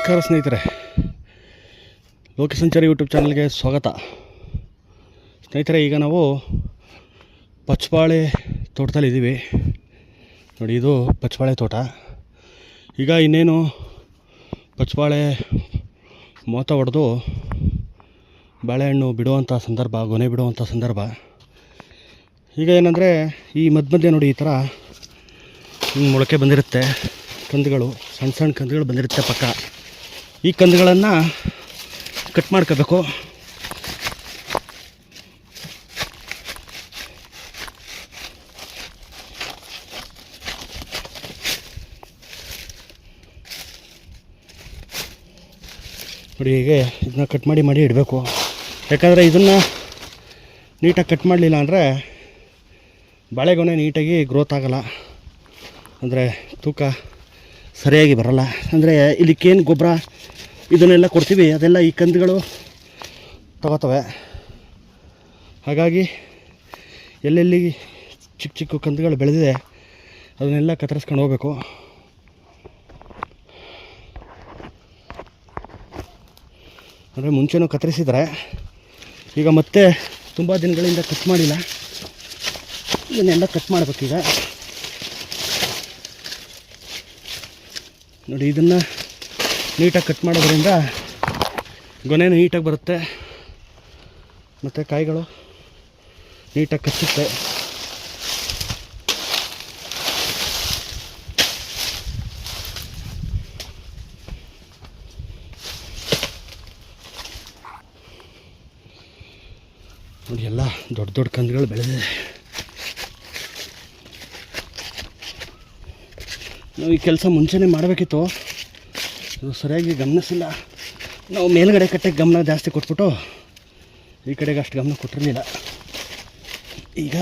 ನಮಸ್ಕಾರ ಸ್ನೇಹಿತರೆ, ಲೋಕಸಂಚಾರಿ ಯೂಟ್ಯೂಬ್ ಚಾನಲ್ಗೆ ಸ್ವಾಗತ. ಸ್ನೇಹಿತರೆ, ಈಗ ನಾವು ಪಚ್ಚಬಾಳೆ ತೋಟದಲ್ಲಿದ್ದೀವಿ. ನೋಡಿ, ಇದು ಪಚ್ಚಬಾಳೆ ತೋಟ. ಈಗ ಇನ್ನೇನು ಪಚ್ಚಬಾಳೆ ಮೋತ ಹೊಡೆದು ಬಾಳೆಹಣ್ಣು ಬಿಡುವಂಥ ಸಂದರ್ಭ, ಗೊನೆ ಬಿಡುವಂಥ ಸಂದರ್ಭ. ಈಗ ಏನಂದರೆ, ಈ ಮಧ್ಯೆ ನೋಡಿ, ಈ ಥರ ಮೊಳಕೆ ಬಂದಿರುತ್ತೆ ಕಂದುಗಳು, ಸಣ್ಣ ಸಣ್ಣ ಕಂದುಗಳು ಬಂದಿರುತ್ತೆ ಪಕ್ಕ. ಈ ಕಂದುಗಳನ್ನು ಕಟ್ ಮಾಡ್ಕೋಬೇಕು. ನೋಡಿ, ಹೀಗೆ ಇದನ್ನ ಕಟ್ ಮಾಡಿ ಇಡಬೇಕು. ಯಾಕಂದರೆ ಇದನ್ನು ನೀಟಾಗಿ ಕಟ್ ಮಾಡಲಿಲ್ಲ ಅಂದರೆ ಬಾಳೆಗೊನೆ ನೀಟಾಗಿ ಗ್ರೋತ್ ಆಗೋಲ್ಲ, ಅಂದರೆ ತೂಕ ಸರಿಯಾಗಿ ಬರೋಲ್ಲ. ಅಂದರೆ ಇದಕ್ಕೇನು ಗೊಬ್ಬರ ಇದನ್ನೆಲ್ಲ ಕೊಡ್ತೀವಿ, ಅದೆಲ್ಲ ಈ ಕಂದುಗಳು ತಗೋತವೆ. ಹಾಗಾಗಿ ಎಲ್ಲೆಲ್ಲಿ ಚಿಕ್ಕ ಚಿಕ್ಕ ಕಂದುಗಳು ಬೆಳೆದಿದೆ ಅದನ್ನೆಲ್ಲ ಕತ್ತರಿಸ್ಕೊಂಡು ಹೋಗಬೇಕು. ಅಂದರೆ ಮುಂಚೆನೂ ಕತ್ತರಿಸಿದರೆ, ಈಗ ಮತ್ತೆ ತುಂಬ ದಿನಗಳಿಂದ ಕಟ್ ಮಾಡಿಲ್ಲ, ಇದನ್ನೆಲ್ಲ ಕಟ್ ಮಾಡಬೇಕೀಗ. ನೋಡಿ, ಇದನ್ನು ನೀಟಾಗಿ ಕಟ್ ಮಾಡೋದ್ರಿಂದ ಗೊನೆನೂ ನೀಟಾಗಿ ಬರುತ್ತೆ ಮತ್ತು ಕಾಯಿಗಳು ನೀಟಾಗಿ ಕಚ್ಚುತ್ತೆ. ನೋಡಿ, ಎಲ್ಲ ದೊಡ್ಡ ದೊಡ್ಡ ಕಂದುಗಳು ಬೆಳೆದಿದೆ. ನಾವು ಈ ಕೆಲಸ ಮುಂಚೆನೇ ಮಾಡಬೇಕಿತ್ತು, ಇದು ಸರಿಯಾಗಿ ಗಮನಿಸಿಲ್ಲ. ನಾವು ಮೇಲ್ಗಡೆ ಕಟ್ಟೆಗೆ ಗಮನ ಜಾಸ್ತಿ ಕೊಟ್ಬಿಟ್ಟು ಈ ಕಡೆಗೆ ಅಷ್ಟು ಗಮನ ಕೊಟ್ಟಿರಲಿಲ್ಲ. ಈಗ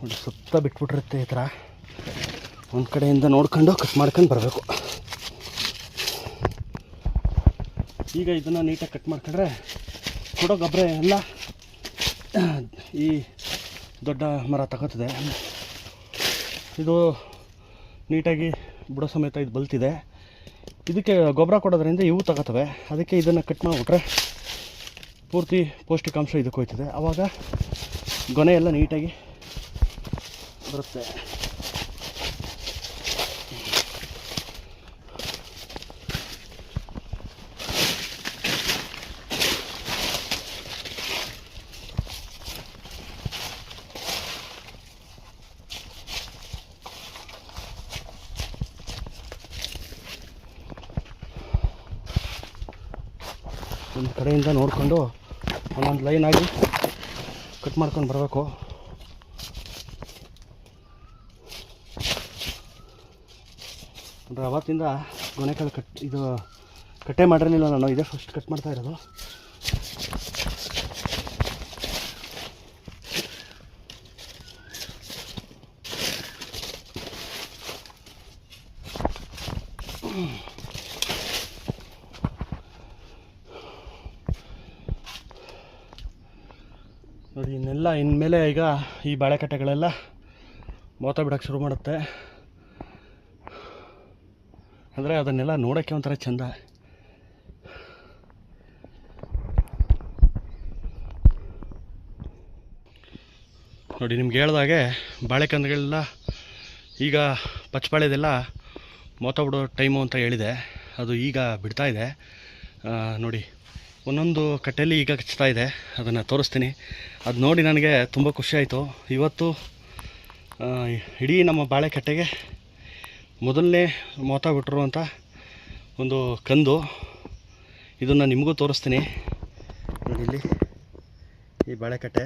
ಒಂದು ಸುತ್ತ ಬಿಟ್ಬಿಟ್ಟಿರುತ್ತೆ ಈ ಥರ. ಒಂದು ಕಡೆಯಿಂದ ನೋಡ್ಕೊಂಡು ಕಟ್ ಮಾಡ್ಕೊಂಡು ಬರಬೇಕು. ಈಗ ಇದನ್ನು ನೀಟಾಗಿ ಕಟ್ ಮಾಡ್ಕೊಂಡ್ರೆ ಕೊಡೋ ಗೊಬ್ಬರ ಎಲ್ಲ ಈ ದೊಡ್ಡ ಮರ ತಗೋತದೆ. ಇದು ನೀಟಾಗಿ ಬುಡ ಸಮೇತ ಇದು ಬಲ್ತಿದೆ. ಇದಕ್ಕೆ ಗೊಬ್ಬರ ಕೊಡೋದ್ರಿಂದ ಇವು ತಗೋತವೆ. ಅದಕ್ಕೆ ಇದನ್ನು ಕಟ್ ಮಾಡಿಬಿಟ್ರೆ ಪೂರ್ತಿ ಪೌಷ್ಟಿಕಾಂಶ ಇದಕ್ಕೆ ಹೋಯ್ತದೆ. ಆವಾಗ ಗೊನೆ ಎಲ್ಲ ನೀಟಾಗಿ ಬರುತ್ತೆ. ಒಂದು ಕಡೆಯಿಂದ ನೋಡಿಕೊಂಡು ಒಂದೊಂದು ಲೈನಾಗಿ ಕಟ್ ಮಾಡ್ಕೊಂಡು ಬರಬೇಕು. ಅಂದರೆ ಅವತ್ತಿಂದ ಗೊನೆಗಳು ಇದು ಕಟ್ಟೆ ಮಾಡಿರಲಿಲ್ಲ ನಾನು, ಇದೇ ಫಸ್ಟ್ ಕಟ್ ಮಾಡ್ತಾ ಇರೋದು. ನೋಡಿ, ಇನ್ಮೇಲೆ ಈಗ ಈ ಬಾಳೆಕಟ್ಟೆಗಳೆಲ್ಲ ಮೋತ ಬಿಡೋಕ್ಕೆ ಶುರು ಮಾಡುತ್ತೆ. ಅಂದರೆ ಅದನ್ನೆಲ್ಲ ನೋಡೋಕ್ಕೆ ಒಂಥರ ಚೆಂದ. ನೋಡಿ, ನಿಮ್ಗೆ ಹೇಳ್ದಾಗೆ ಬಾಳೆಕಂದುಗಳೆಲ್ಲ ಈಗ ಪಚ್ಚಬಾಳೆದೆಲ್ಲ ಮೋತ ಬಿಡೋ ಟೈಮು ಅಂತ ಹೇಳಿದೆ. ಅದು ಈಗ ಬಿಡ್ತಾ ಇದೆ. ನೋಡಿ, ಒಂದೊಂದು ಕಟ್ಟೆಯಲ್ಲಿ ಈಗ ಕಚ್ತಾ ಇದೆ. ಅದನ್ನು ತೋರಿಸ್ತೀನಿ. ಅದು ನೋಡಿ ನನಗೆ ತುಂಬ ಖುಷಿಯಾಯಿತು. ಇವತ್ತು ಇಡೀ ನಮ್ಮ ಬಾಳೆ ಕಟ್ಟೆಗೆ ಮೊದಲನೇ ಮೋತ ಬಿಟ್ಟಿರುವಂಥ ಒಂದು ಕಂದು ಇದನ್ನು ನಿಮಗೂ ತೋರಿಸ್ತೀನಿ. ನೋಡಿ ಇಲ್ಲಿ ಈ ಬಾಳೆಕಟ್ಟೆ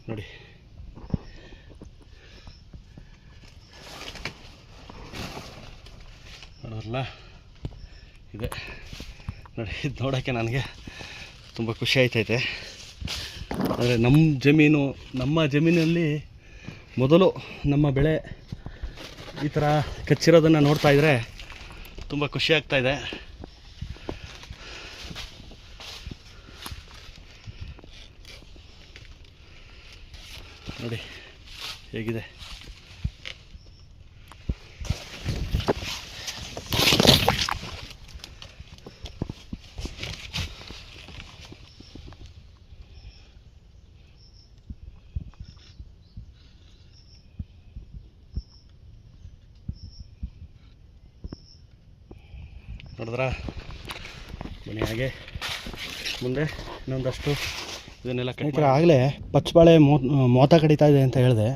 ನೋಡಿ. ನೋಡೋರಲ್ಲ ಇದೆ ನೋಡಿ. ಇದು ನೋಡೋಕ್ಕೆ ನನಗೆ ತುಂಬ ಖುಷಿ ಆಯ್ತೈತೆ. ಆದರೆ ನಮ್ಮ ಜಮೀನಲ್ಲಿ ಮೊದಲು ನಮ್ಮ ಬೆಳೆ ಈ ಥರ ಕಚ್ಚಿರೋದನ್ನು ನೋಡ್ತಾಯಿದ್ರೆ ತುಂಬ ಖುಷಿ ಆಗ್ತಾಯಿದೆ. ನೋಡಿ ಹೇಗಿದೆ. ನೋಡಿದ್ರ ಬನ್ನಿ ಹಾಗೆ ಮುಂದೆ ಇನ್ನೊಂದಷ್ಟು ಇದನ್ನೆಲ್ಲ ಕಟ್ಟಿದ್ರೆ ಆಗಲೇ ಪಚ್ಚಬಾಳೆ ಮೋತ ಕಡಿತಾ ಇದೆ ಅಂತ ಹೇಳಿದೆ.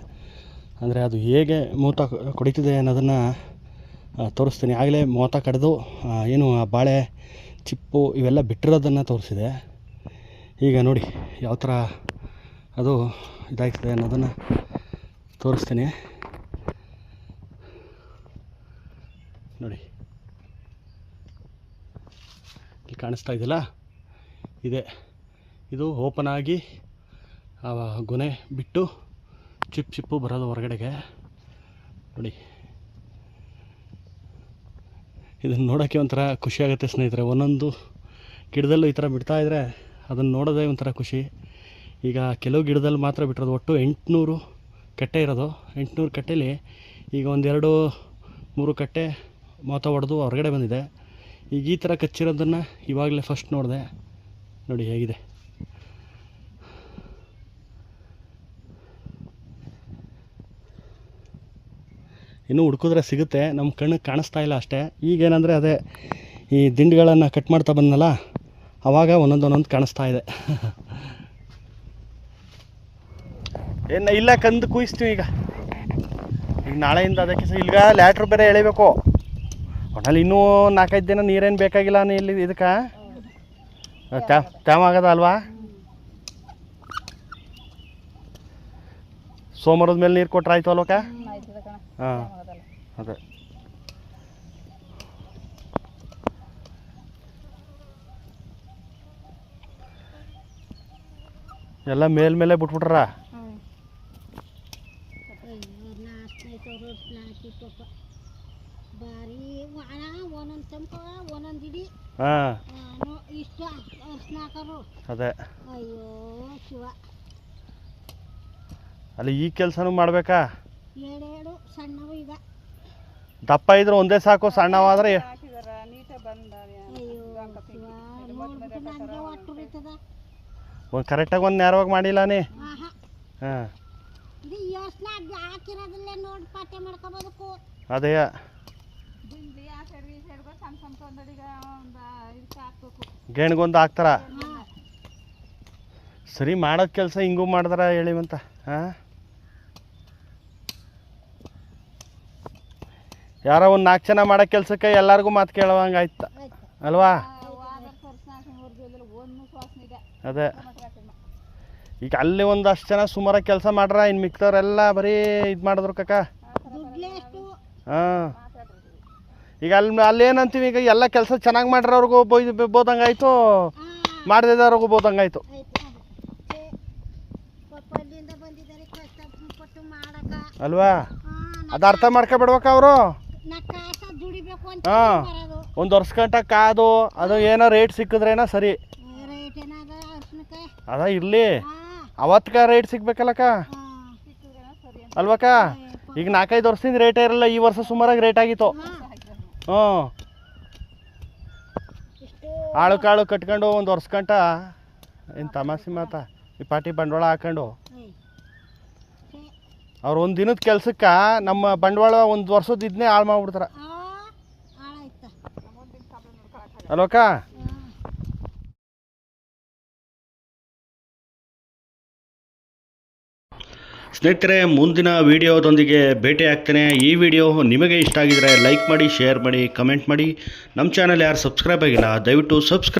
ಅಂದರೆ ಅದು ಹೇಗೆ ಮೋತ ಕುಡಿತಿದೆ ಅನ್ನೋದನ್ನು ತೋರಿಸ್ತೀನಿ. ಆಗಲೇ ಮೋತ ಕಡಿದು ಏನು ಆ ಬಾಳೆ ಚಿಪ್ಪು ಇವೆಲ್ಲ ಬಿಟ್ಟಿರೋದನ್ನು ತೋರಿಸಿದೆ. ಈಗ ನೋಡಿ ಯಾವ ಥರ ಅದು ಇದಾಗ್ತದೆ ಅನ್ನೋದನ್ನು ತೋರಿಸ್ತೀನಿ ನೋಡಿ. ಇಲ್ಲಿ ಕಾಣಿಸ್ತಾ ಇದೆಯಲ್ಲ, ಇದು ಓಪನ್ ಆಗಿ ಗೊನೆ ಬಿಟ್ಟು ಚಿಪ್ಪು ಬರೋದು ಹೊರಗಡೆಗೆ ನೋಡಿ. ಇದನ್ನು ನೋಡೋಕ್ಕೆ ಒಂಥರ ಖುಷಿ ಆಗುತ್ತೆ ಸ್ನೇಹಿತರೆ. ಒಂದೊಂದು ಗಿಡದಲ್ಲೂ ಈ ಥರ ಬಿಡ್ತಾಯಿದ್ರೆ ಅದನ್ನು ನೋಡೋದೇ ಒಂಥರ ಖುಷಿ. ಈಗ ಕೆಲವು ಗಿಡದಲ್ಲಿ ಮಾತ್ರ ಬಿಟ್ಟಿರೋದು. ಒಟ್ಟು 800 ಕಟ್ಟೆ ಇರೋದು. 800 ಕಟ್ಟೆಯಲ್ಲಿ ಈಗ 1-2-3 ಕಟ್ಟೆ ಮೋತ ಹೊಡೆದು ಹೊರಗಡೆ ಬಂದಿದೆ. ಈಗ ಈ ಥರ ಕಚ್ಚಿರೋದನ್ನು ಇವಾಗಲೇ ಫಸ್ಟ್ ನೋಡಿದೆ ನೋಡಿ ಹೇಗಿದೆ. ಇನ್ನೂ ಹುಡುಕಿದ್ರೆ ಸಿಗುತ್ತೆ, ನಮ್ಮ ಕಣ್ಣಿಗೆ ಕಾಣಿಸ್ತಾ ಇಲ್ಲ ಅಷ್ಟೇ. ಈಗೇನಂದರೆ ಅದೇ ಈ ದಿಂಡುಗಳನ್ನು ಕಟ್ ಮಾಡ್ತಾ ಬಂದನಲ್ಲ, ಆವಾಗ ಒಂದೊಂದು ಕಾಣಿಸ್ತಾ ಇದೆ. ಏನು ಇಲ್ಲ ಕಂದು ಕುಯಿಸ್ತೀವಿ ಈಗ ನಾಳೆಯಿಂದ. ಅದಕ್ಕೆ ಈಗ ಲ್ಯಾಟ್ರ್ ಬೇರೆ ಎಳಿಬೇಕು. ಒಟ್ಟಲ್ಲಿ ಇನ್ನೂ 4-5 ದಿನ ನೀರೇನು ಬೇಕಾಗಿಲ್ಲ ಇಲ್ಲಿ ಇದಕ್ಕೆ ತ್ಯಾಮ ಆಗದ ಅಲ್ವಾ. ಸೋಮವಾರದ ಮೇಲೆ ನೀರು ಕೊಟ್ರೆ ಆಯ್ತು ಅಲ್ವಕ್ಕ? ಹಾಂ ಅದೇ. ಎಲ್ಲ ಮೇಲ್ಮೇಲೆ ಬಿಟ್ಬಿಟ್ರ. ಹಾಂ ಅದೇ. ಅಲ್ಲಿ ಈ ಕೆಲಸನೂ ಮಾಡ್ಬೇಕಾ? ದಪ್ಪ ಇದ್ರೆ ಒಂದೇ ಸಾಕು, ಸಣ್ಣವಾದ್ರೆ ಒಂದು ಕರೆಕ್ಟಾಗಿ ಒಂದು ನೇರವಾಗಿ ಮಾಡಿಲ್ಲಾನೇ. ಹಾಂ ಅದೇ ಗೇಣ್ಗೊಂದು ಹಾಕ್ತಾರ. ಸರಿ ಮಾಡೋದು ಕೆಲಸ ಹಿಂಗೂ ಮಾಡಿದಾರ ಹೇಳಿವಂತ. ಹಾಂ ಯಾರೋ ಒಂದು 4 ಜನ ಮಾಡೋ ಕೆಲಸಕ್ಕೆ ಎಲ್ಲರಿಗೂ ಮಾತು ಕೇಳೋವಂಗೆ ಆಯ್ತು ಅಲ್ವಾ? ಅದೇ ಈಗ ಅಲ್ಲಿ ಒಂದಷ್ಟು ಜನ ಸುಮಾರಾಗಿ ಕೆಲಸ ಮಾಡ್ರ, ಇನ್ನು ಮಿಕ್ತವ್ರೆಲ್ಲ ಬರೀ ಇದು ಮಾಡಿದ್ರು ಕಕ್ಕ. ಹಾಂ ಈಗ ಅಲ್ಲೇನಂತೀವಿ, ಈಗ ಎಲ್ಲ ಕೆಲಸ ಚೆನ್ನಾಗಿ ಮಾಡ್ರವ್ರಿಗೂ ಬೋದಂಗಾಯ್ತು, ಮಾಡದಿದ್ದವ್ರಿಗೂ ಬೋದಂಗಾಯ್ತು ಅಲ್ವಾ? ಅದು ಅರ್ಥ ಮಾಡ್ಕೊಬಿಡ್ಬೇಕ ಅವರು. ಹಾಂ ಒಂದು ವರ್ಷ ಗಂಟ ಕಾದು ಅದು ಏನೋ ರೇಟ್ ಸಿಕ್ಕಿದ್ರೇನೋ ಸರಿ. ಅದ ಇರಲಿ, ಅವತ್ಕ ರೇಟ್ ಸಿಗ್ಬೇಕಲ್ಲಕ್ಕ ಅಲ್ವಕ್ಕ? ಈಗ 4-5 ವರ್ಷದಿಂದ ರೇಟೇ ಇರಲ್ಲ, ಈ ವರ್ಷ ಸುಮಾರಾಗಿ ರೇಟ್ ಆಗಿತ್ತು. ಹ್ಞೂ ಆಳು ಕಾಳು ಕಟ್ಕೊಂಡು ಒಂದು ವರ್ಷ ಗಂಟ ಏನು ತಮಾಷೆ ಮಾತಾ ಈ ಪಾಟಿ ಬಂಡವಾಳ ಹಾಕೊಂಡು ಅವ್ರು ಒಂದು ದಿನದ ಕೆಲ್ಸಕ್ಕೆ ನಮ್ಮ ಬಂಡವಾಳ ಒಂದು ವರ್ಷದ ಇದನ್ನೇ ಹಾಳು ಮಾಡ್ಬಿಡ್ತಾರ ಅಲ್ವಕ್ಕ? ಸ್ನೇಹಿತರೆ, ಮುಂದಿನ ವಿಡಿಯೋದೊಂದಿಗೆ ಭೇಟಿ ಆಗ್ತೇನೆ. ಈ ವಿಡಿಯೋ ನಿಮಗೆ ಇಷ್ಟ ಆಗಿದರೆ ಲೈಕ್ ಮಾಡಿ, ಶೇರ್ ಮಾಡಿ, ಕಮೆಂಟ್ ಮಾಡಿ. ನಮ್ಮ ಚಾನಲ್ ಯಾರು ಸಬ್ಸ್ಕ್ರೈಬ್ ಆಗಿಲ್ಲ ದಯವಿಟ್ಟು ಸಬ್ಸ್ಕ್ರೈಬ್